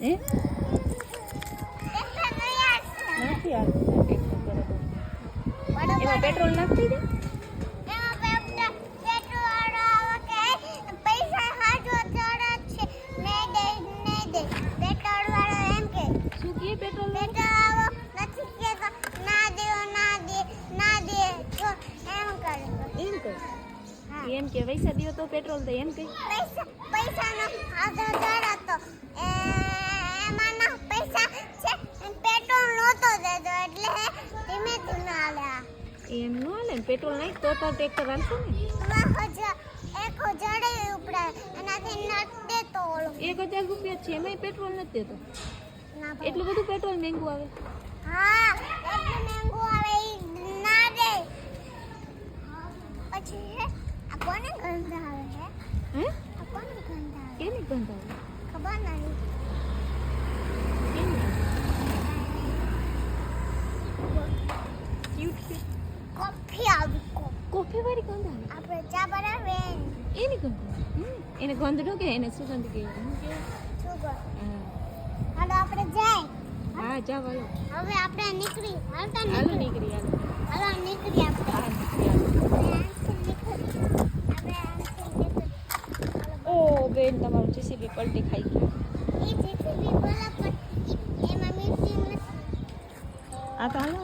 હે નથી હાલતું એમાં પેટ્રોલ નાખી દે. શું કે પેટ્રોલ એમ કહે એમ કે પૈસા દિયો તો પેટ્રોલ દે એમ કહે. પૈસાનો આધાર હતો એમાંના પૈસા છે પેટ્રોલ નહોતો દેતો એટલે ધીમે ધીમે આલ્યા. એમ ન હાલે ને પેટ્રોલ નાખ તો ટ્રેક્ટર હાલશે ને. 1000 ઉપડે એનાથી નથી દેતો ઓલો. 1000 રૂપિયા છે એમાંય પેટ્રોલ નથી દેતો. ના ભાઈ. એટલું બધું પેટ્રોલ મહેંગું આવે. હા એટલું મહેંગું આવે ઈ ના દે. પછી આ કોને ગંધ આવે હે? હે આ કોને ગંધ આવે? કેની ગંધ આવે? ખબર નહીં. કેની ક્યુટ છે. કોફી આવી કોફી વાળી ગંધ આવે. આપણે ચા બનાવે એની ગંધ આવે. એને ગંધ નો કે એને સુગંધ કે હું કે સુગર. હા હાલો આપણે જાય. હા જાવ હાલો. હવે આપણે નીકળી હાલતા હાલો નીકળી. નીકળી હાલો. હાલો નીકળી આપણે. હા નીકળી હાલો. ઓ બેન તમારું જેસીબી પલટી ખાઈ ગયું. એ જેસીબી બોલા પણ એમાં મીટિંગ આ તો હાલો